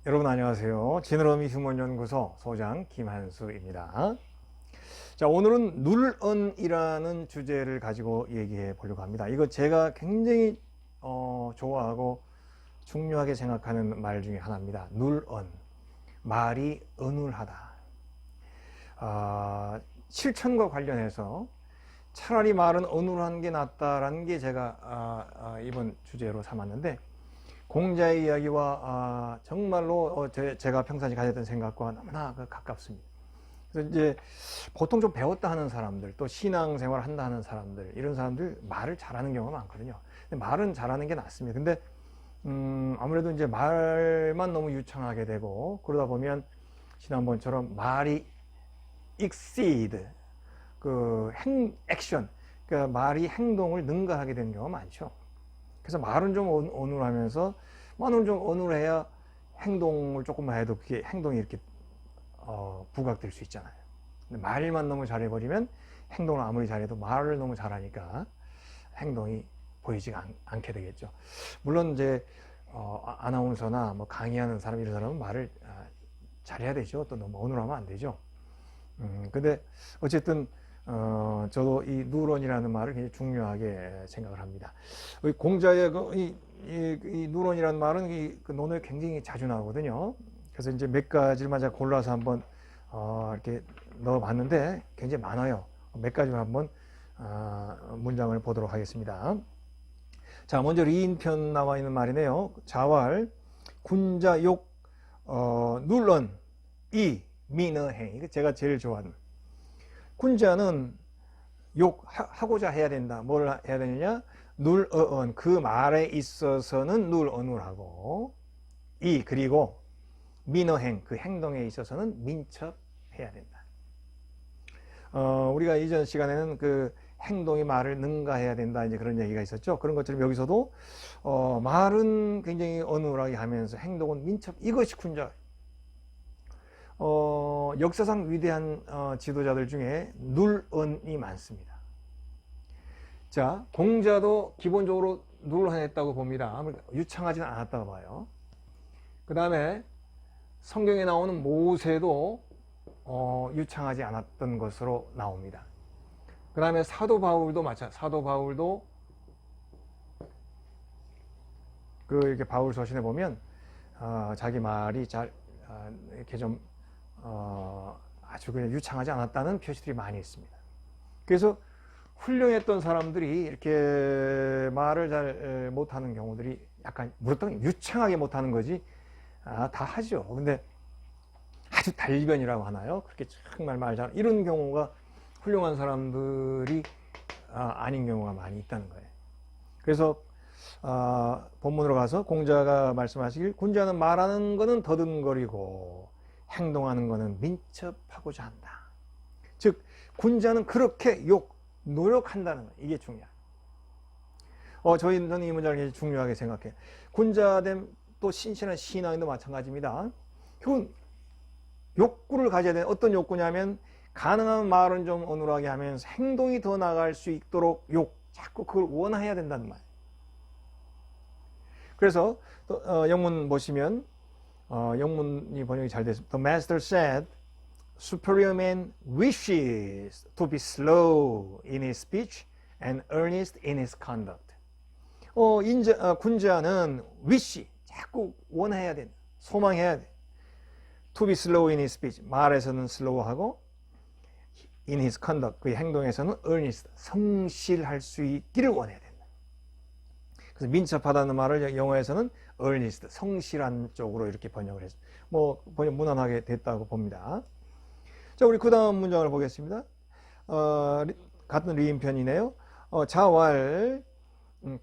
여러분 안녕하세요. 지느러미 휴먼연구소 소장 김한수입니다. 자, 오늘은 눌언이라는 주제를 가지고 얘기해 보려고 합니다. 이거 제가 굉장히 좋아하고 중요하게 생각하는 말 중에 하나입니다. 눌언, 말이 어눌하다. 실천과 관련해서 차라리 말은 어눌한 게 낫다라는 게 제가 이번 주제로 삼았는데, 공자의 이야기와 정말로 제가 평상시 가졌던 생각과 너무나 가깝습니다. 그래서 이제 보통 좀 배웠다 하는 사람들, 또 신앙생활 한다 하는 사람들, 이런 사람들 말을 잘하는 경우가 많거든요. 근데 말은 잘하는 게 낫습니다. 근데 아무래도 이제 말만 너무 유창하게 되고, 그러다 보면 지난번처럼 말이 exceed 액션, 그러니까 말이 행동을 능가하게 되는 경우가 많죠. 그래서 말은 좀 어눌하면서, 말은 좀 어눌해야 행동을 조금만 해도 그게 행동이 이렇게 부각될 수 있잖아요. 근데 말만 너무 잘해버리면 행동을 아무리 잘해도 말을 너무 잘하니까 행동이 보이지가 않게 되겠죠. 물론 이제 아나운서나 뭐 강의하는 사람, 이런 사람은 말을 잘해야 되죠. 또 너무 어눌하면 안 되죠. 근데 어쨌든 저도 이 누런이라는 말을 굉장히 중요하게 생각을 합니다. 공자의 이 누런이라는 말은 그 논어에 굉장히 자주 나오거든요. 그래서 이제 몇 가지만 제가 골라서 한번 이렇게 넣어봤는데 굉장히 많아요. 몇 가지만 한번 문장을 보도록 하겠습니다. 자, 먼저 리인편 나와 있는 말이네요. 자왈, 군자 욕, 눌런, 이, 민어행. 이거 제가 제일 좋아하는. 군자는 욕하고자 해야 된다. 뭘 해야 되느냐? 눌어언, 그 말에 있어서는 눌어눌하고, 그리고 민어행, 그 행동에 있어서는 민첩해야 된다. 우리가 이전 시간에는 그 행동이 말을 능가해야 된다, 이제 그런 얘기가 있었죠. 그런 것처럼 여기서도 말은 굉장히 어눌하게 하면서 행동은 민첩, 이것이 군자. 역사상 위대한 지도자들 중에 눌언이 많습니다. 자, 공자도 기본적으로 눌언했다고 봅니다. 유창하지는 않았다고 봐요. 그 다음에 성경에 나오는 모세도 유창하지 않았던 것으로 나옵니다. 그 다음에 사도 바울도 사도 바울도 이렇게 바울 서신에 보면 자기 말이 이렇게 좀 아주 그냥 유창하지 않았다는 표시들이 많이 있습니다. 그래서 훌륭했던 사람들이 이렇게 말을 잘 못하는 경우들이 약간 물론 유창하게 못하는 거지 다 하죠. 근데 아주 달변이라고 하나요? 그렇게 정말 말 잘 이런 경우가 훌륭한 사람들이 아닌 경우가 많이 있다는 거예요. 그래서 본문으로 가서 공자가 말씀하시길, 군자는 말하는 거는 더듬거리고 행동하는 거는 민첩하고자 한다. 즉 군자는 그렇게 노력한다는 거예요. 이게 중요해요. 저는 이 문장을 중요하게 생각해요. 군자됨, 또 신실한 신앙도 마찬가지입니다. 결국 욕구를 가져야 되는, 어떤 욕구냐면 가능한 말은 좀 어눌하게 하면서 행동이 더 나아갈 수 있도록 자꾸 그걸 원해야 된다는 말이에요. 그래서 또 영문 보시면 영문이 번역이 잘 됐습니다. The master said, superior man wishes to be slow in his speech and earnest in his conduct. 군자는 wish, 자꾸 원해야 된다. 소망해야 돼. To be slow in his speech, 말에서는 slow하고, in his conduct, 그의 행동에서는 earnest, 성실할 수 있기를 원해야 된다. 그래서 민첩하다는 말을 영어에서는 earnest, 성실한 쪽으로 이렇게 번역을 했습니다. 번역 무난하게 됐다고 봅니다. 자, 우리 그 다음 문장을 보겠습니다. 같은 리인편이네요. 자왈,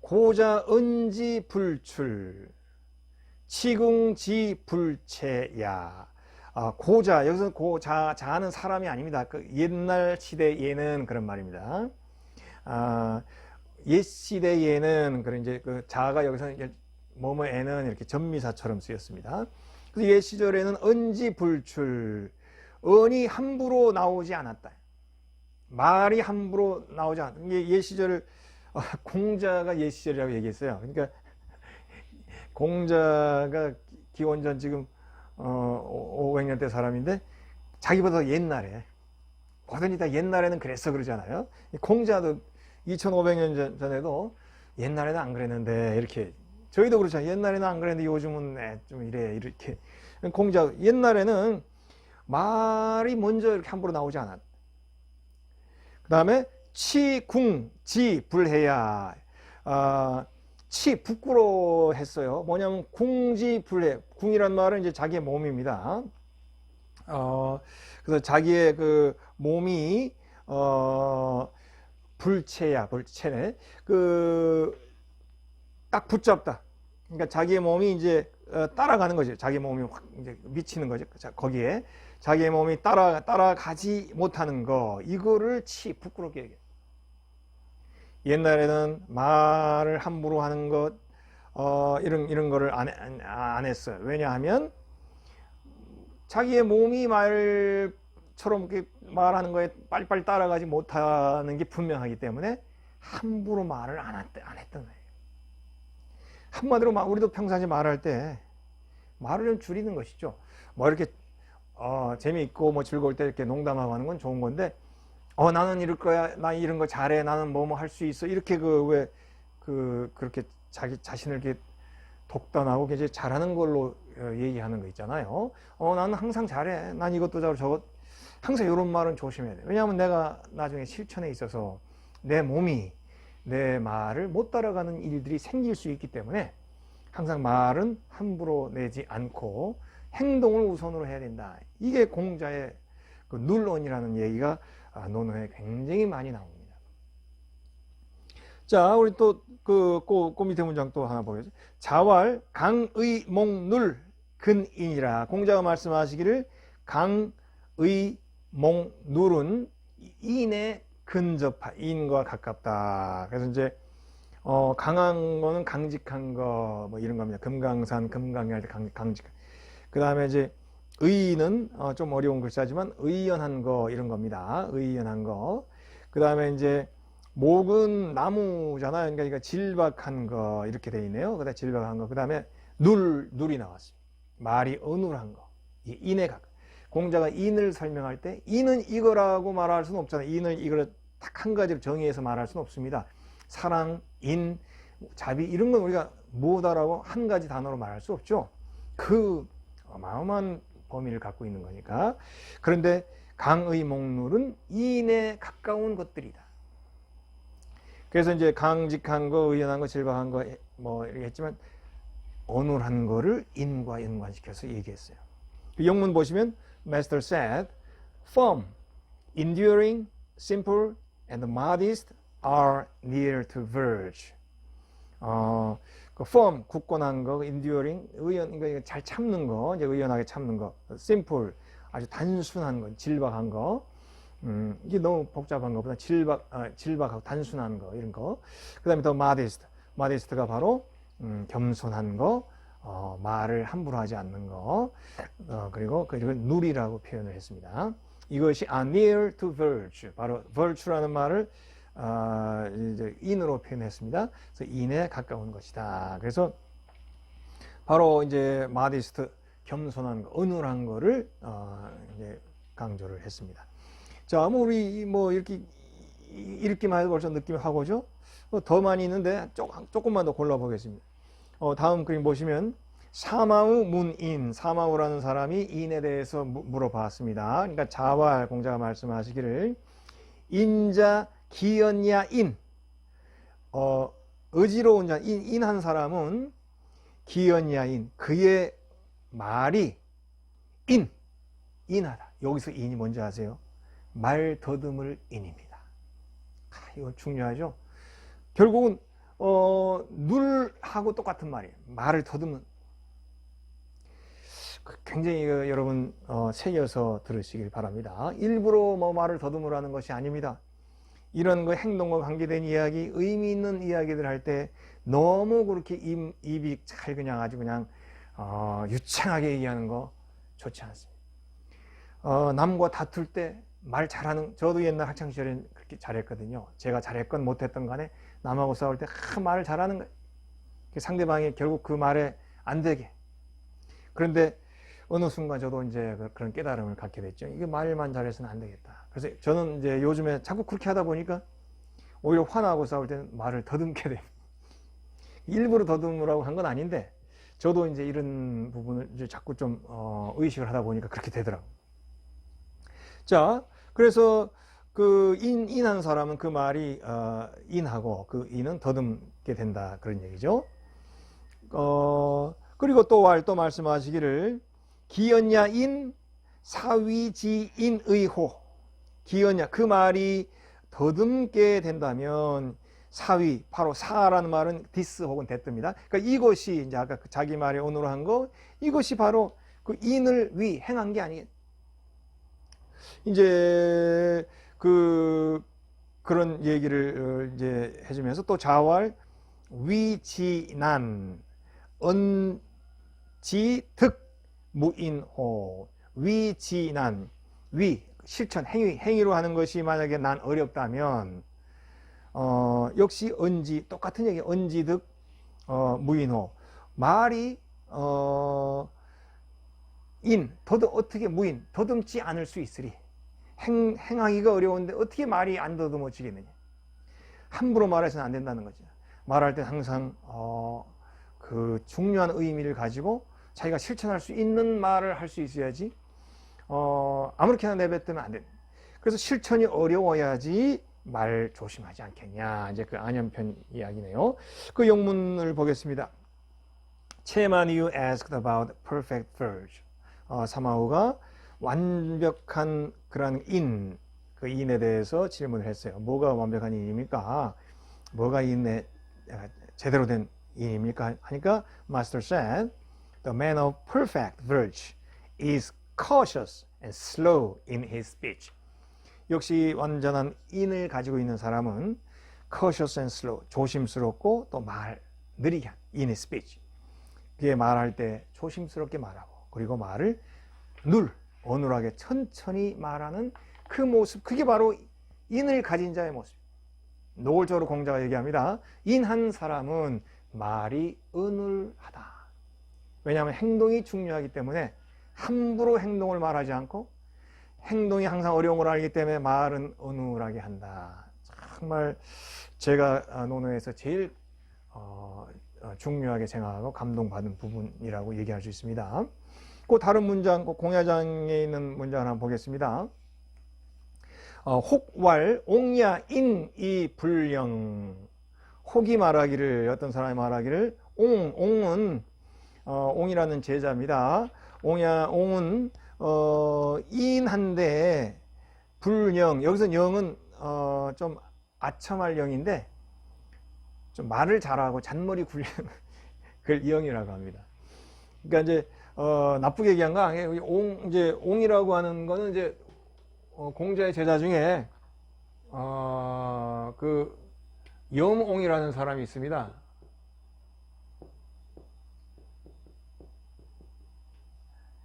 고자 은지 불출, 치궁지 불체야. 고자, 여기서 자는 사람이 아닙니다. 그 옛날 시대 예는 그런 말입니다. 옛 시대 예는 그런 이제 그 자가 여기서 뭐뭐에는 이렇게 전미사처럼 쓰였습니다. 그래서 옛 시절에는 은지 불출, 언이 함부로 나오지 않았다. 말이 함부로 나오지 않았다. 이게 옛 시절을 공자가 옛 시절이라고 얘기했어요. 그러니까 공자가 기원전 지금 500년대 사람인데 자기보다 옛날에 뭐든지 다 옛날에는 그랬어 그러잖아요. 공자도 2500년 전에도 옛날에는 안 그랬는데 이렇게 저희도 그렇잖아요. 옛날에는 안 그랬는데 요즘은 좀 이래 이렇게. 공자 옛날에는 말이 먼저 이렇게 함부로 나오지 않았. 그 다음에 치, 궁, 지, 불해야. 치, 부끄러워했어요. 뭐냐면 궁지, 불해. 궁이란 말은 이제 자기의 몸입니다. 그래서 자기의 그 몸이 불체네. 딱 붙잡다. 그러니까 자기의 몸이 이제 따라가는 거죠. 자기 몸이 확 이제 미치는 거죠. 거기에 자기의 몸이 따라가지 못하는 거, 이거를 부끄럽게 얘기해요. 옛날에는 말을 함부로 하는 것, 이런 거를 안 했어요. 왜냐하면 자기의 몸이 말처럼 이렇게 말하는 거에 빨리빨리 따라가지 못하는 게 분명하기 때문에 함부로 말을 안 했던 거예요. 한마디로 우리도 평상시 말할 때 말을 좀 줄이는 것이죠. 뭐 이렇게 재미있고 뭐 즐거울 때 이렇게 농담하고 하는 건 좋은 건데, 나는 이럴 거야, 나 이런 거 잘해, 나는 뭐 할 수 있어, 이렇게 그렇게 자기 자신을 이렇게 독단하고 이제 잘하는 걸로 얘기하는 거 있잖아요. 나는 항상 잘해, 난 이것도 잘하고 저것, 항상 이런 말은 조심해야 돼. 왜냐하면 내가 나중에 실천에 있어서 내 몸이 내 말을 못 따라가는 일들이 생길 수 있기 때문에 항상 말은 함부로 내지 않고 행동을 우선으로 해야 된다. 이게 공자의 그 눌론이라는 얘기가 논어에 굉장히 많이 나옵니다. 자, 우리 또 그 밑에 문장 또 하나 보겠습니다. 자왈 강의 몽눌 근인이라. 공자가 말씀하시기를 강의 몽눌은 인에 근접한, 인과 가깝다. 그래서 이제 강한 거는 강직한 거 뭐 이런 겁니다. 금강산, 금강할 때 강직. 그 다음에 이제 의는 좀 어려운 글자지만 의연한 거 이런 겁니다. 의연한 거. 그 다음에 이제 목은 나무잖아요. 그러니까 질박한 거 이렇게 돼 있네요. 그다음에 질박한 거. 그 다음에 눌이 나왔어요. 말이 어눌한 거. 인에 가깝다. 공자가 인을 설명할 때 인은 이거라고 말할 수는 없잖아요. 인을 이걸 딱 한 가지로 정의해서 말할 수는 없습니다. 사랑, 인, 자비 이런 건 우리가 뭐다라고 한 가지 단어로 말할 수 없죠. 그 어마어마한 범위를 갖고 있는 거니까. 그런데 강의 몽눌은 인에 가까운 것들이다. 그래서 이제 강직한 거, 의연한 거, 질박한 거 뭐 이렇게 했지만 어눌한 거를 인과 연관시켜서 얘기했어요. 그 영문 보시면 Master said, firm, enduring, simple, and modest are near to virtue. 그 firm, 굳건한 거, enduring, 그러니까 잘 참는 거, 이제 의연하게 참는 거, simple, 아주 단순한 거, 질박한 거, 이게 너무 복잡한 것보다 질박하고 단순한 거, 이런 거. 그 다음에 더 modest, modest가 바로 겸손한 거, 말을 함부로 하지 않는 거, 그리고 누리라고 표현을 했습니다. 이것이 near to virtue, 바로 virtue라는 말을 이제 인으로 표현했습니다. 그래서 인에 가까운 것이다. 그래서 바로 이제 modest, 겸손한 거, 어눌한 거를 이제 강조를 했습니다. 자, 우리 뭐 이렇게 읽기만 해도 벌써 느낌이 확 오죠? 더 많이 있는데 조금만 더 골라보겠습니다. 다음 그림 보시면 사마우 문인, 사마우라는 사람이 인에 대해서 물어봤습니다. 그러니까 자왈, 공자가 말씀하시기를 인자 기연야 인, 의지로운 자, 인한 사람은 기연야 인, 그의 말이 인하다. 여기서 인이 뭔지 아세요? 말 더듬을 인입니다. 이거 중요하죠? 결국은 눌하고 똑같은 말이에요. 말을 더듬는. 굉장히 여러분 새겨서 들으시길 바랍니다. 일부러 뭐 말을 더듬으라는 것이 아닙니다. 이런 거 행동과 관계된 이야기, 의미 있는 이야기들 할 때 너무 그렇게 입이 잘 그냥 아주 그냥 유창하게 얘기하는 거 좋지 않습니다. 남과 다툴 때 말 잘하는, 저도 옛날 학창시절에 그렇게 잘했거든요. 제가 잘했건 못했던 간에 남하고 싸울 때 말을 잘하는 거예요. 상대방이 결국 그 말에 안 되게. 그런데 어느 순간 저도 이제 그런 깨달음을 갖게 됐죠. 이게 말만 잘해서는 안 되겠다. 그래서 저는 이제 요즘에 자꾸 그렇게 하다 보니까 오히려 화나고 싸울 때는 말을 더듬게 돼요. 일부러 더듬으라고 한 건 아닌데 저도 이제 이런 부분을 이제 자꾸 좀 의식을 하다 보니까 그렇게 되더라고요. 자, 그래서 그 인한 사람은 그 말이 인하고 그 인은 더듬게 된다 그런 얘기죠. 그리고 또 말씀하시기를 기언야 인 사위지인의호, 기언야 그 말이 더듬게 된다면 사위, 바로 사라는 말은 디스 혹은 데트입니다. 그러니까 이것이 이제 아까 자기 말에 오늘로 한 거, 이것이 바로 그 인을 위 행한 게 아니겠. 이제 그런 얘기를 이제 해주면서 또 자왈 위지난 언지득 무인호, 위지난, 위 실천 행위로 하는 것이 만약에 난 어렵다면 역시 똑같은 얘기, 언지득 무인호, 말이 어떻게 무인 더듬지 않을 수 있으리. 행하기가 어려운데 어떻게 말이 안 더듬어지겠느냐. 함부로 말해서는 안 된다는 거죠. 말할 때 항상 그 중요한 의미를 가지고 자기가 실천할 수 있는 말을 할 수 있어야지 아무렇게나 내뱉으면 안 된다. 그래서 실천이 어려워야지 말 조심하지 않겠냐. 이제 그 안연편 이야기네요. 그 영문을 보겠습니다. 채만 you asked about perfect verge. 사마우가 완벽한 그런 그 인에 대해서 질문을 했어요. 뭐가 완벽한 인입니까? 뭐가 제대로 된 인입니까? 하니까 Master said, the man of perfect verge is cautious and slow in his speech. 역시 완전한 인을 가지고 있는 사람은 cautious and slow, 조심스럽고 또 느리게 한 in his speech. 그게 말할 때 조심스럽게 말하고 그리고 말을 어눌하게 천천히 말하는 그 모습, 그게 바로 인을 가진 자의 모습. 노골적으로 공자가 얘기합니다. 인한 사람은 말이 어눌하다. 왜냐하면 행동이 중요하기 때문에 함부로 행동을 말하지 않고 행동이 항상 어려운 걸 알기 때문에 말은 어눌하게 한다. 정말 제가 논어에서 제일 중요하게 생각하고 감동받은 부분이라고 얘기할 수 있습니다. 그 다른 문장, 공야장에 있는 문장을 한번 보겠습니다. 혹왈 옹야 인이 불령. 혹이 말하기를, 어떤 사람이 말하기를, 옹은 옹이라는 제자입니다. 옹은 인한데 불령, 여기서 영은 좀 아첨할 영인데 좀 말을 잘하고 잔머리 굴리는 그걸 영이라고 합니다. 그러니까 이제 나쁘게 얘기한 거 아니에요. 이제 옹이라고 하는 거는 이제 공자의 제자 중에 그 염옹이라는 사람이 있습니다.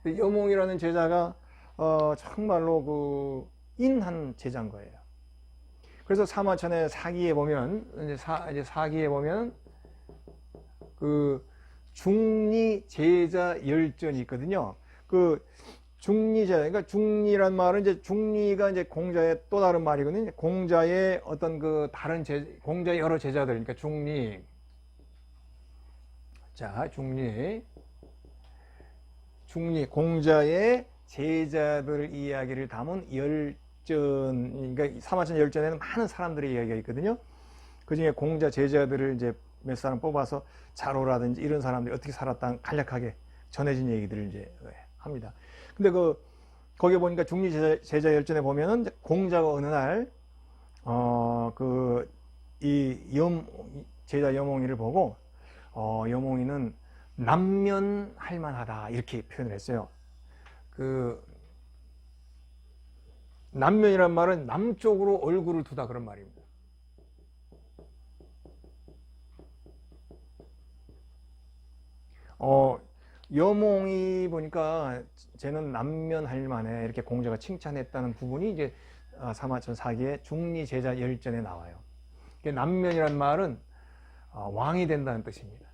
염옹이라는 제자가 정말로 그 인한 제자인 거예요. 그래서 사마천의 사기에 보면 이제 사기에 보면 그 중리 제자 열전이 있거든요. 그 중리제자, 그러니까 중리란 말은 이제 중리가 이제 공자의 또 다른 말이거든요. 공자의 어떤 그 다른 공자의 여러 제자들, 그러니까 중리. 자, 중리, 공자의 제자들 이야기를 담은 열전, 그러니까 사마천 열전에는 많은 사람들의 이야기가 있거든요. 그 중에 공자 제자들을 이제 몇 사람 뽑아서 자로라든지 이런 사람들이 어떻게 살았다 간략하게 전해진 얘기들을 이제 합니다. 근데 거기 보니까 중리 제자 열전에 보면은 공자가 어느 날 제자 염옹이를 보고 염옹이는 남면할 만하다 이렇게 표현을 했어요. 그 남면이란 말은 남쪽으로 얼굴을 두다 그런 말입니다. 염옹이 보니까 쟤는 남면할 만해 이렇게 공자가 칭찬했다는 부분이 이제 사마천 사기의 중리 제자 열전에 나와요. 남면이란 말은 왕이 된다는 뜻입니다.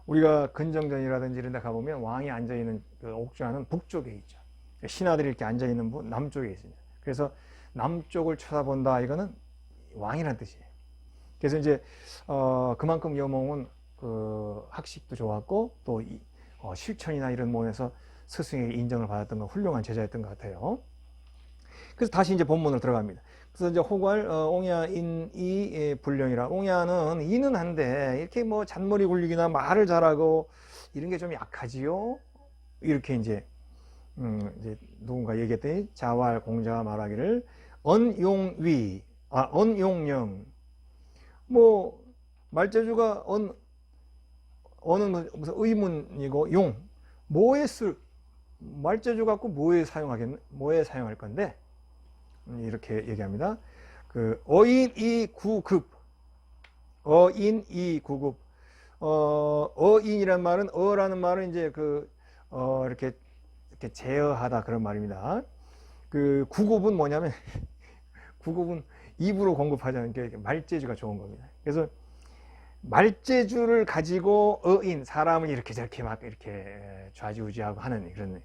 우리가 근정전이라든지 이런 데 가보면 왕이 앉아있는 그 옥좌는 북쪽에 있죠. 신하들이 이렇게 앉아있는 분 남쪽에 있습니다. 그래서 남쪽을 쳐다본다, 이거는 왕이라는 뜻이에요. 그래서 이제 그만큼 여몽은 그 학식도 좋았고 또 실천이나 이런 면에서 스승에게 인정을 받았던 건 훌륭한 제자였던 것 같아요. 그래서 다시 이제 본문으로 들어갑니다. 그래서 이제 호괄 옹야인이 불령이라. 옹야는 이는 한데 이렇게 뭐 잔머리 굴리기나 말을 잘하고 이런 게 좀 약하지요. 이렇게 이제 누군가 얘기했더니 자왈 공자가 말하기를 언용령. 뭐 말재주가 언은 무슨 의문이고 용 뭐에 말재주 갖고 뭐에 사용할 건데 이렇게 얘기합니다. 그 어인이 구급. 어인이란 말은 어라는 말은 이제 이렇게 제어하다 그런 말입니다. 그 구급은 뭐냐면 구급은 입으로 공급하자는 게 말재주가 좋은 겁니다. 그래서 말재주를 가지고 사람을 이렇게 저렇게 막 이렇게 좌지우지하고 하는 그런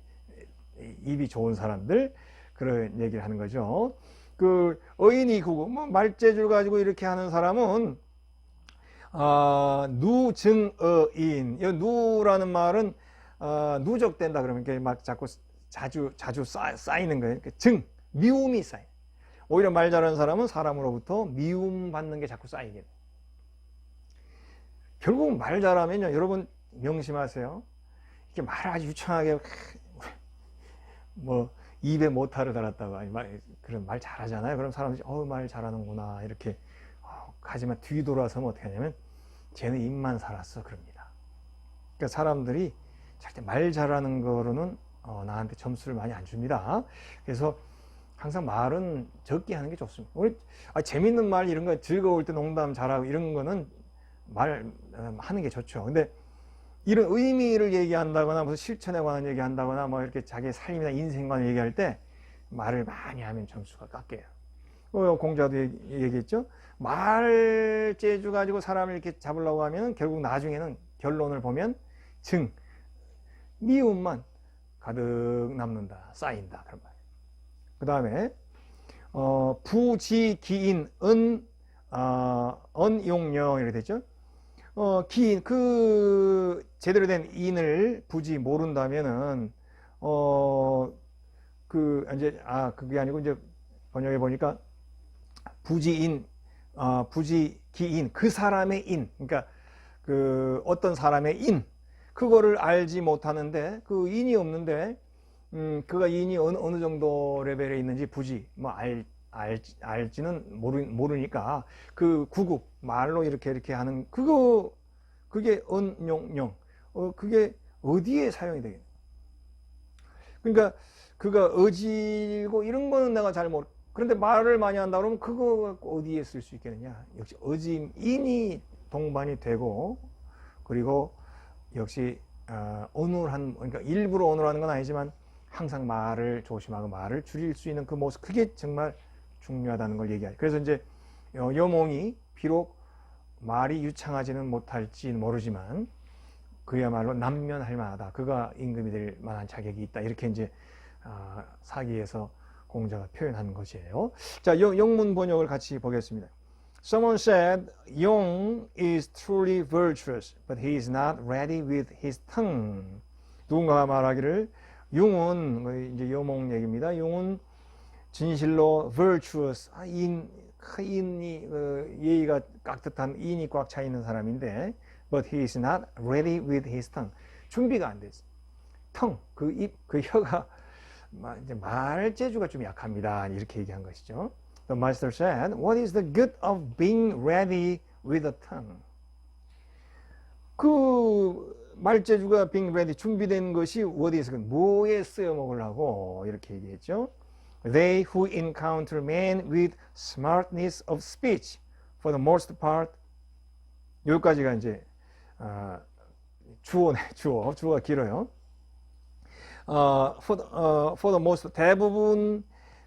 입이 좋은 사람들, 그런 얘기를 하는 거죠. 그 어인이 구급, 뭐 말재주를 가지고 이렇게 하는 사람은 누증어인. 이 누라는 말은 누적된다 그러면 이렇게 막 자꾸 자주 쌓이는 거예요. 미움이 쌓여. 오히려 말 잘하는 사람은 사람으로부터 미움 받는 게 자꾸 쌓이게 돼요. 결국 말 잘하면요, 여러분 명심하세요. 이렇게 말을 아주 유창하게 뭐 입에 모타를 달았다고 그런 말 잘하잖아요. 그럼 사람들이 말 잘하는구나 이렇게. 하지만 뒤돌아서면 어떻게 하냐면 쟤는 입만 살았어 그럽니다. 그러니까 사람들이 절대 말 잘하는 거로는 나한테 점수를 많이 안 줍니다. 그래서 항상 말은 적게 하는 게 좋습니다. 우리 재밌는 말 이런 거, 즐거울 때 농담 잘하고 이런 거는 하는 게 좋죠. 근데 이런 의미를 얘기한다거나 무슨 실천에 관한 얘기한다거나 뭐 이렇게 자기 삶이나 인생 관한 얘기할 때 말을 많이 하면 점수가 깎여요. 공자도 얘기했죠. 말재주 가지고 사람을 이렇게 잡으려고 하면 결국 나중에는 결론을 보면 미움만 가득 남는다, 쌓인다 그런 말이에요. 그 다음에 부지기인 언용령 이렇게 됐죠. 기인, 그 제대로 된 인을 부지 모른다면은 그게 아니고 이제 번역해 보니까 부지인, 부지기인, 그 사람의 인, 그러니까 그 어떤 사람의 인, 그거를 알지 못하는데, 그 인이 없는데 그가 인이 어느 정도 레벨에 있는지 부지 뭐 알지는 모르니까 그 구급 말로 이렇게 하는 그게 언용령, 그게 어디에 사용이 되겠냐. 그러니까 그가 어지고 이런 거는 내가 잘 모르. 그런데 말을 많이 한다 그러면 그거 어디에 쓸 수 있겠느냐. 역시 어짐, 인이 동반이 되고, 그리고 역시 그러니까 일부러 언어라는 건 아니지만 항상 말을 조심하고 말을 줄일 수 있는 그 모습, 그게 정말 중요하다는 걸 얘기하죠. 그래서 이제 여몽이 비록 말이 유창하지는 못할지 모르지만 그야말로 남면할 만하다, 그가 임금이 될 만한 자격이 있다, 이렇게 이제 사기에서 공자가 표현한 것이에요. 자, 영문 번역을 같이 보겠습니다. Someone said, Yong is truly virtuous, but he is not ready with his tongue. 누군가가 말하기를 융은, 이제 여몽 얘기입니다. 융은 진실로 virtuous, 인이 예의가 깍듯한 인이 꽉 차 있는 사람인데, but he is not ready with his tongue. 준비가 안 됐어. 그 입, 그 혀가 이제 말재주가 좀 약합니다. 이렇게 얘기한 것이죠. The master said, What is the good of being ready with a tongue? 그 말재주가 being ready, 준비된 것이 what is good, 뭐에 쓰여 먹으려고, 이렇게 얘기했죠. They who encounter men with smartness of speech, for the most part. 여기까지가 이제 주어네, 주어가 길어요. For the most, 대부분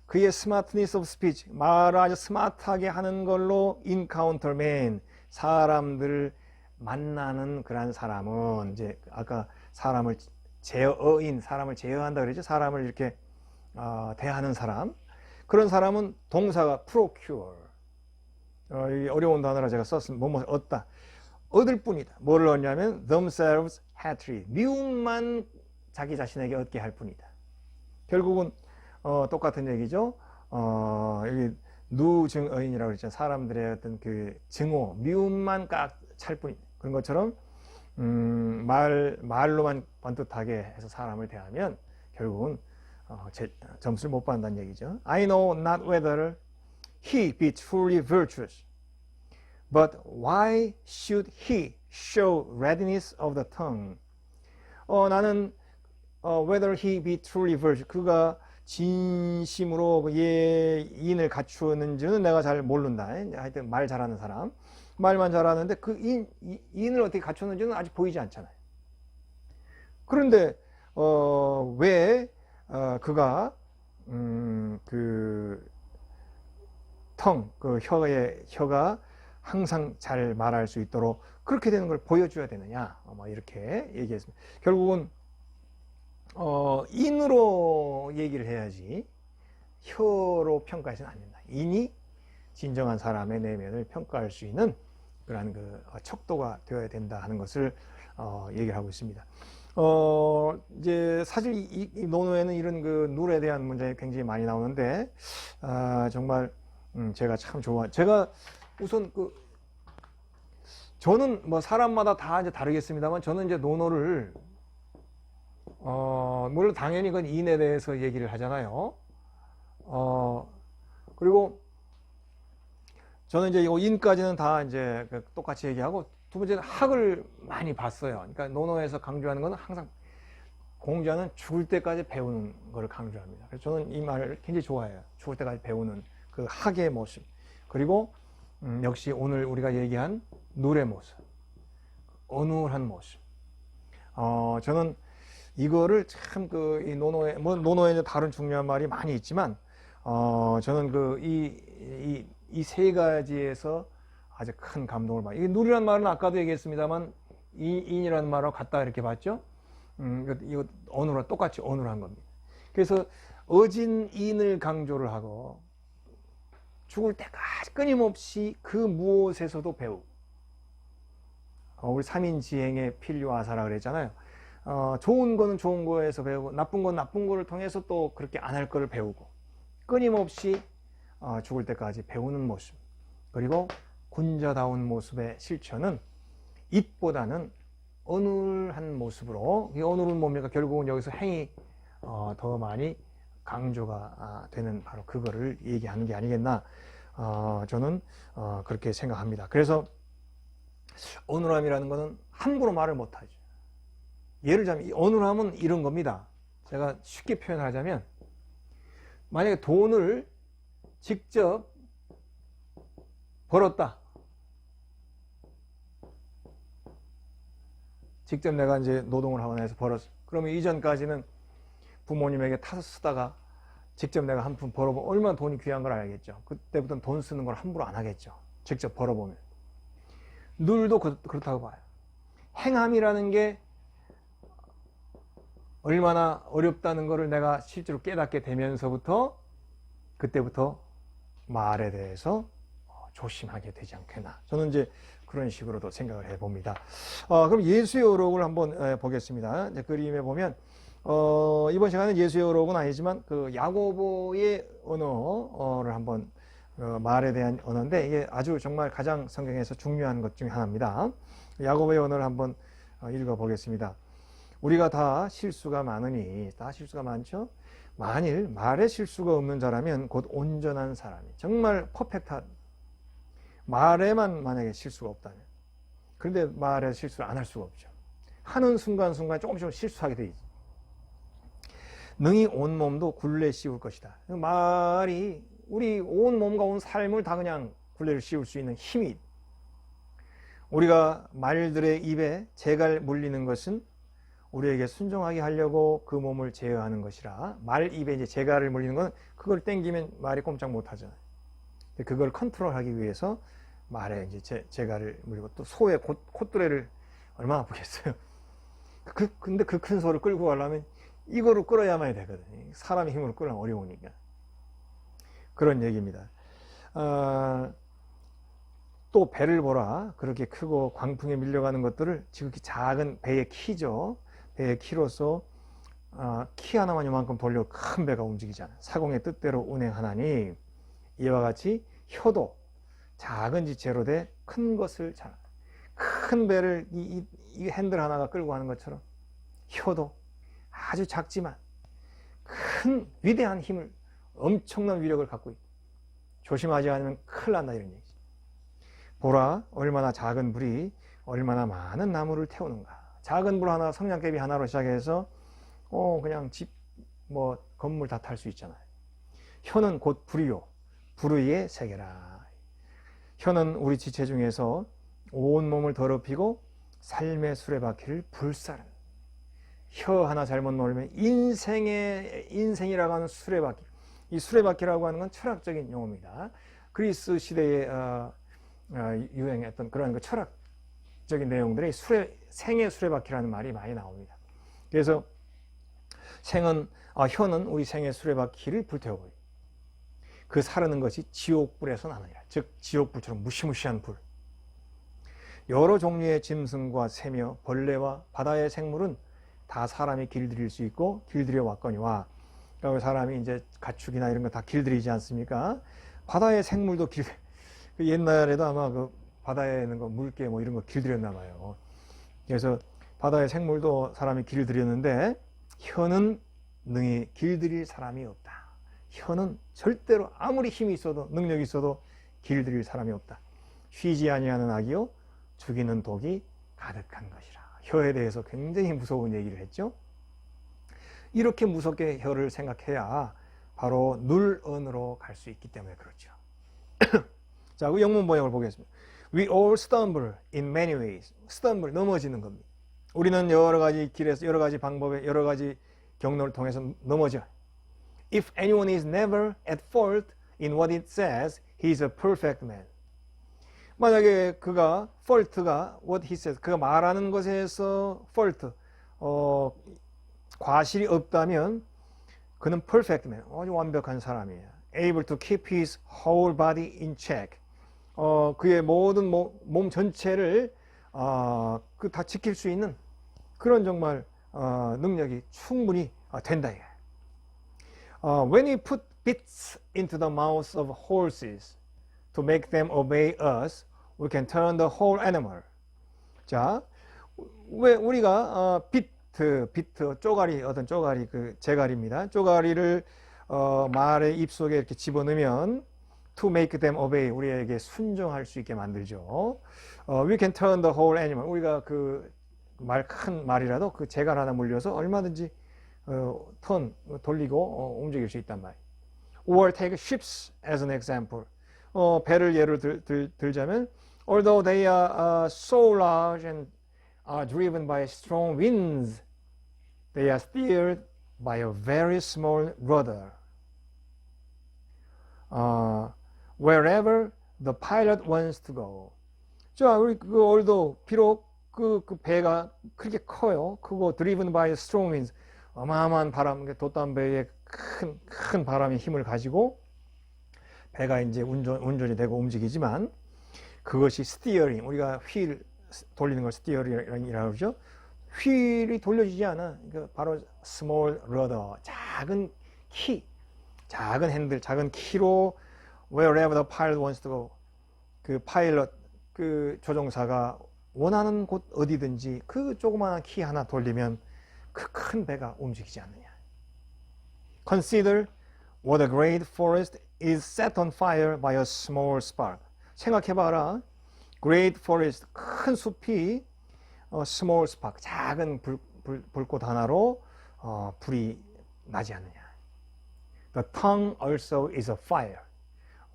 그의 smartness of speech, 말을 아주 스마트하게 하는 걸로 encounter men, 사람들을 만나는 그런 사람은 이제 아까 사람을 제어인 사람을 제어한다 그러죠. 사람을 이렇게 대하는 사람. 그런 사람은 동사가 procure. 이 어려운 단어라 제가 썼습니다. 뭐뭐 얻다. 얻을 뿐이다. 뭐를 얻냐면 themselves hatred. 미움만 자기 자신에게 얻게 할 뿐이다. 결국은 똑같은 얘기죠. 여기 누증어인이라고 그랬죠. 사람들의 어떤 그 증오, 미움만 꽉 찰 뿐이다. 그런 것처럼 말로만 번듯하게 해서 사람을 대하면 결국은 점수를 못 받는다는 얘기죠. I know not whether he be truly virtuous, but why should he show readiness of the tongue? 나는 whether he be truly virtuous, 그가 진심으로 예인을 갖추었는지는 내가 잘 모른다. 하여튼 말 잘하는 사람, 말만 잘하는데 그 인을 어떻게 갖췄는지는 아직 보이지 않잖아요. 그런데 왜 그가 그 혀가 항상 잘 말할 수 있도록 그렇게 되는 걸 보여줘야 되느냐, 이렇게 얘기했습니다. 결국은 인으로 얘기를 해야지 혀로 평가해서는 안 된다. 인이 진정한 사람의 내면을 평가할 수 있는 그러한 그 척도가 되어야 된다 하는 것을 얘기를 하고 있습니다. 이제 사실 이 논어에는 이런 그 룰에 대한 문제가 굉장히 많이 나오는데 정말 제가 참 제가 우선 저는 뭐 사람마다 다 이제 다르겠습니다만 저는 이제 논어를 물론 당연히 그건 인에 대해서 얘기를 하잖아요. 그리고 저는 이제 이 인까지는 다 이제 똑같이 얘기하고, 두 번째는 학을 많이 봤어요. 그러니까 논어에서 강조하는 것은 항상 공자는 죽을 때까지 배우는 것을 강조합니다. 그래서 저는 이 말을 굉장히 좋아해요. 죽을 때까지 배우는 그 학의 모습. 그리고 역시 오늘 우리가 얘기한 룰의 모습, 어눌한 모습. 저는 이거를 참 이 논어에 다른 중요한 말이 많이 있지만 저는 이 세 가지에서 아주 큰 감동을 받아요. 이 룰이라는 말은 아까도 얘기했습니다만 인이라는 말하고 같다 이렇게 봤죠. 이거 어눌한, 똑같이 어눌한 겁니다. 그래서 어진 인을 강조를 하고 죽을 때까지 끊임없이 그 무엇에서도 배우고, 우리 삼인지행의 필요하사라 그랬잖아요. 좋은 거는 좋은 거에서 배우고 나쁜 건 나쁜 거를 통해서 또 그렇게 안 할 거를 배우고, 끊임없이 죽을 때까지 배우는 모습, 그리고 군자다운 모습의 실천은 입보다는 어눌한 모습으로, 이 어눌은 뭡니까? 결국은 여기서 행이 더 많이 강조가 되는 바로 그거를 얘기하는 게 아니겠나, 저는 그렇게 생각합니다. 그래서 어눌함이라는 것은 함부로 말을 못하죠. 예를 들자면 어눌함은 이런 겁니다. 제가 쉽게 표현하자면, 만약에 돈을 직접 벌었다. 직접 내가 이제 노동을 하거나 해서 벌었어. 그러면 이전까지는 부모님에게 타서 쓰다가 직접 내가 한 푼 벌어보면 얼마나 돈이 귀한 걸 알겠죠. 그때부터는 돈 쓰는 걸 함부로 안 하겠죠. 직접 벌어보면. 룰도 그렇다고 봐요. 행함이라는 게 얼마나 어렵다는 것을 내가 실제로 깨닫게 되면서부터, 그때부터 말에 대해서 조심하게 되지 않겠나. 저는 이제 그런 식으로도 생각을 해봅니다. 그럼 예수의 어록을 한번 보겠습니다. 이제 그림에 보면 이번 시간은 예수의 어록은 아니지만 그 야고보의 언어를 한번, 말에 대한 언어인데 이게 아주 정말 가장 성경에서 중요한 것 중에 하나입니다. 야고보의 언어를 한번 읽어보겠습니다. 우리가 다 실수가 많으니, 다 실수가 많죠. 만일 말에 실수가 없는 자라면 곧 온전한 사람이, 정말 퍼펙트한, 말에만 만약에 실수가 없다면, 그런데 말에 실수를 안 할 수가 없죠. 하는 순간순간 조금씩 실수하게 되지. 능히 온 몸도 굴레 씌울 것이다. 말이 우리 온 몸과 온 삶을 다 그냥 굴레를 씌울 수 있는 힘이, 우리가 말들의 입에 재갈 물리는 것은 우리에게 순종하게 하려고 그 몸을 제어하는 것이라. 말 입에 이제 재갈을 물리는 건 그걸 땡기면 말이 꼼짝 못 하잖아요. 그걸 컨트롤하기 위해서 말에 이제 재갈을 물리고 또 소의 콧뚜레를 얼마나 아프겠어요. 근데 그 큰 소를 끌고 가려면 이거로 끌어야만 되거든요. 사람의 힘으로 끌어면 어려우니까. 그런 얘기입니다. 또 배를 보라. 그렇게 크고 광풍에 밀려가는 것들을 지극히 작은 배의 키죠. 배의 키로서 키 하나만 요만큼 돌려 큰 배가 움직이잖아요. 사공의 뜻대로 운행하나니 이와 같이 혀도 작은 지체로 돼 큰 것을 잘. 큰 배를 이 핸들 하나가 끌고 가는 것처럼 혀도 아주 작지만 큰 위대한 힘을, 엄청난 위력을 갖고 있다. 조심하지 않으면 큰일 난다, 이런 얘기죠. 보라, 얼마나 작은 불이 얼마나 많은 나무를 태우는가. 작은 불 하나, 성냥개비 하나로 시작해서 그냥 집, 건물 다 탈 수 있잖아요. 혀는 곧 불이요, 불의의 세계라. 혀는 우리 지체 중에서 온 몸을 더럽히고 삶의 수레바퀴를 불사른. 혀 하나 잘못 놓으면 인생이라고 하는 수레바퀴. 이 수레바퀴라고 하는 건 철학적인 용어입니다. 그리스 시대에 유행했던 그런 그 철학적인 내용들이 생의 수레바퀴라는 말이 많이 나옵니다. 그래서 혀는 우리 생의 수레바퀴를 불태워버려요. 그 사르는 것이 지옥불에서 나느니라. 즉 지옥불처럼 무시무시한 불. 여러 종류의 짐승과 새며 벌레와 바다의 생물은 다 사람이 길들일 수 있고 길들여 왔거니와. 그러니까 사람이 이제 가축이나 이런 거 다 길들이지 않습니까? 바다의 생물도 옛날에도 아마 그 바다에 있는 거 물개 이런 거 길들였나 봐요. 그래서 바다의 생물도 사람이 길들였는데 혀는 능히 길들일 사람이 없다. 혀는 절대로 아무리 힘이 있어도 능력이 있어도 길들일 사람이 없다. 쉬지 아니하는 악이요 죽이는 독이 가득한 것이라. 혀에 대해서 굉장히 무서운 얘기를 했죠. 이렇게 무섭게 혀를 생각해야 바로 눌언으로 갈 수 있기 때문에 그렇죠. 자, 그 영문 번역을 보겠습니다. We all stumble in many ways. stumble, 넘어지는 겁니다. 우리는 여러 가지 길에서, 여러 가지 방법에, 여러 가지 경로를 통해서 넘어져. If anyone is never at fault in what it says, he is a perfect man. 만약에 그가 fault가 what he says, 그가 말하는 것에서 fault, 과실이 없다면 그는 perfect man, 아주 완벽한 사람이에요. Able to keep his whole body in check. 그의 모든 몸 전체를 다 지킬 수 있는 그런 정말 능력이 충분히 된다. When we put bits into the mouths of horses to make them obey us, we can turn the whole animal. 자, 왜 우리가 비트, 쪼가리, 어떤 쪼가리, 그 재갈입니다. 쪼가리를 말의 입속에 이렇게 집어넣으면 to make them obey, 우리에게 순종할 수 있게 만들죠. We can turn the whole animal. 우리가 그 큰 말이라도 그 재갈 하나 물려서 얼마든지 돌리고 움직일 수 있단 말이에요. Or take ships as an example. 배를 예를 들자면 although they are so large and are driven by strong winds, they are steered by a very small rudder. Wherever the pilot wants to go. 자, 우리 although 비록 그 배가 그렇게 커요. 크고 driven by strong winds. 어마어마한 바람, 돛담배의 큰 바람의 힘을 가지고 배가 이제 운전이 되고 움직이지만 그것이 스티어링, 우리가 휠 돌리는 걸 스티어링이라고 그러죠. 휠이 돌려지지 않아. 그러니까 바로 small rudder, 작은 키, 작은 핸들, 작은 키로 wherever the pilot wants to go. 그 파일럿, 그 조종사가 원하는 곳 어디든지 그 조그마한 키 하나 돌리면 그 큰 배가 움직이지 않느냐. Consider what a great forest is set on fire by a small spark. 생각해봐라. Great forest, 큰 숲이 small spark, 작은 불꽃 하나로 불이 나지 않느냐. The tongue also is a fire,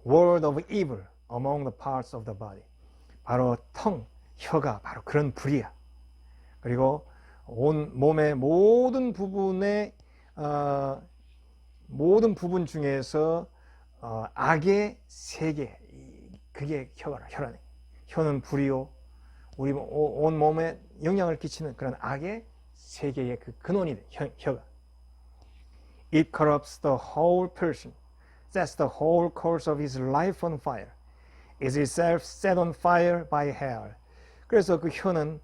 word of evil among the parts of the body. 바로 혀가 바로 그런 불이야. 그리고 온 몸의 모든 부분 중에서 악의 세계, 그게 혀라는. 혀는 불이요. 우리 온 몸에 영향을 끼치는 그런 악의 세계의 그 근원이 돼. 혀가. It corrupts the whole person. Sets the whole course of his life on fire. Is itself set on fire by hell. 그래서 그 혀는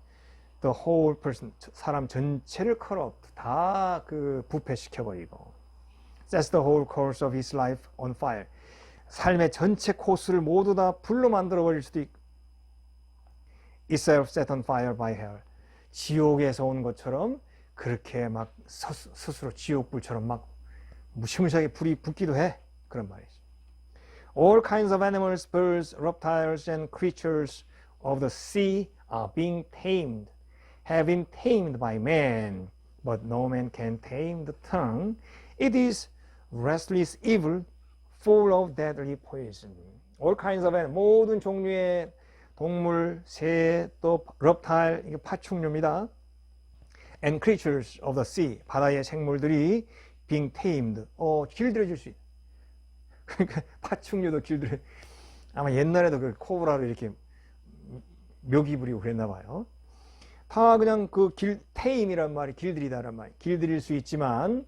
the whole person, 사람 전체를 corrupt, 다 그 부패시켜버리고 sets the whole course of his life on fire. 삶의 전체 코스를 모두 다 불로 만들어버릴 수도 있고 itself set on fire by hell. 지옥에서 온 것처럼 그렇게 막 스스로 지옥불처럼 막 무시무시하게 불이 붙기도 해. 그런 말이죠. All kinds of animals, birds, reptiles, and creatures of the sea are being tamed, have been tamed by man, but no man can tame the tongue. It is restless evil, full of deadly poison. All kinds of animals, 모든 종류의 동물, 새, 또 reptile, 이게 파충류입니다. And creatures of the sea, 바다의 생물들이 being tamed, 길들여질 수 있다. 그러니까 파충류도 길들여. 아마 옛날에도 그 코브라를 이렇게 묘기 부리고 그랬나 봐요. 다 그냥 그 tame이란 말이 길들이다란 말이 길들일 수 있지만,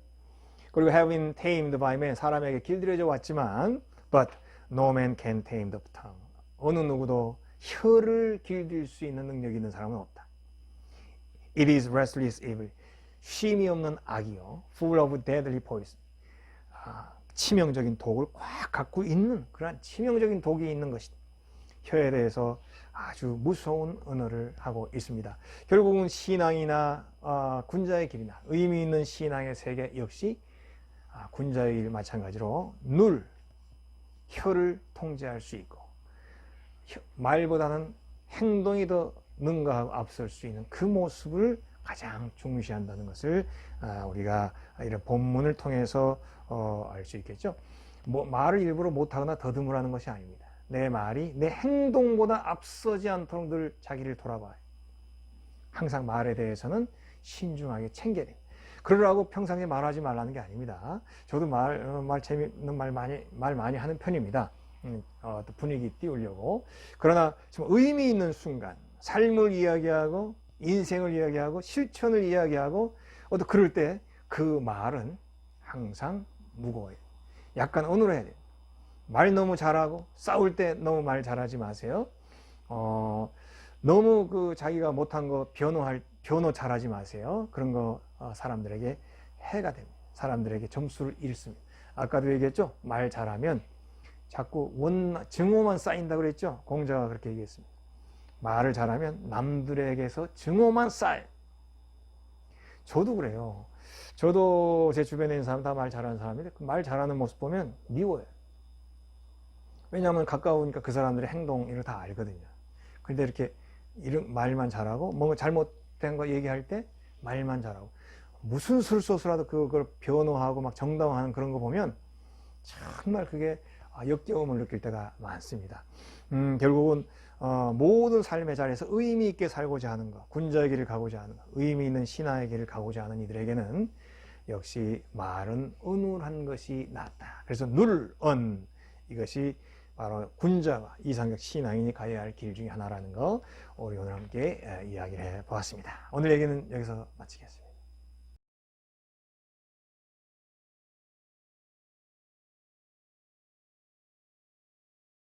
그리고 have been tamed by man, 사람에게 길들여져 왔지만, but no man can tame the tongue. 어느 누구도 혀를 길들일 수 있는 능력이 있는 사람은 없다. It is restless evil. 쉼이 없는 악이요. Full of deadly poison. 치명적인 독을 꽉 갖고 있는 그러한 치명적인 독이 있는 것이다. 혀에 대해서 아주 무서운 언어를 하고 있습니다. 결국은 신앙이나 군자의 길이나 의미 있는 신앙의 세계 역시 군자의 길 마찬가지로 혀를 통제할 수 있고 말보다는 행동이 더 능가하고 앞설 수 있는 그 모습을 가장 중시한다는 것을 우리가 이런 본문을 통해서 알 수 있겠죠. 말을 일부러 못하거나 더듬으라는 것이 아닙니다. 내 말이 내 행동보다 앞서지 않도록 늘 자기를 돌아봐요. 항상 말에 대해서는 신중하게 챙겨야 돼요. 그러라고 평상시에 말하지 말라는 게 아닙니다. 저도 재미있는 말 많이 하는 편입니다. 또 분위기 띄우려고. 그러나 좀 의미 있는 순간, 삶을 이야기하고 인생을 이야기하고 실천을 이야기하고 또 그럴 때 그 말은 항상 무거워요. 약간 어눌해야 돼요. 말 너무 잘하고 싸울 때 너무 말 잘하지 마세요. 너무 그 자기가 못한 거 변호 잘하지 마세요. 그런 거 사람들에게 해가 됩니다. 사람들에게 점수를 잃습니다. 아까도 얘기했죠. 말 잘하면 자꾸 증오만 쌓인다 그랬죠. 공자가 그렇게 얘기했습니다. 말을 잘하면 남들에게서 증오만 쌓여. 저도 그래요. 저도 제 주변에 있는 사람 다 말 잘하는 사람인데 그 말 잘하는 모습 보면 미워요. 왜냐하면 가까우니까 그 사람들의 행동 이런 거 다 알거든요. 근데 이렇게 이런 말만 잘하고 뭔가 잘못된 거 얘기할 때 말만 잘하고 무슨 술소스라도 그걸 변호하고 막 정당화하는 그런 거 보면 정말 그게 역겨움을 느낄 때가 많습니다. 결국은 모든 삶의 자리에서 의미 있게 살고자 하는 것, 군자의 길을 가고자 하는 것, 의미 있는 신화의 길을 가고자 하는 이들에게는 역시 말은 은울한 것이 낫다. 그래서 이것이 바로 군자와 이상적 신앙인이 가야 할 길 중에 하나라는 거 우리 오늘 함께 이야기를 해보았습니다. 오늘 얘기는 여기서 마치겠습니다.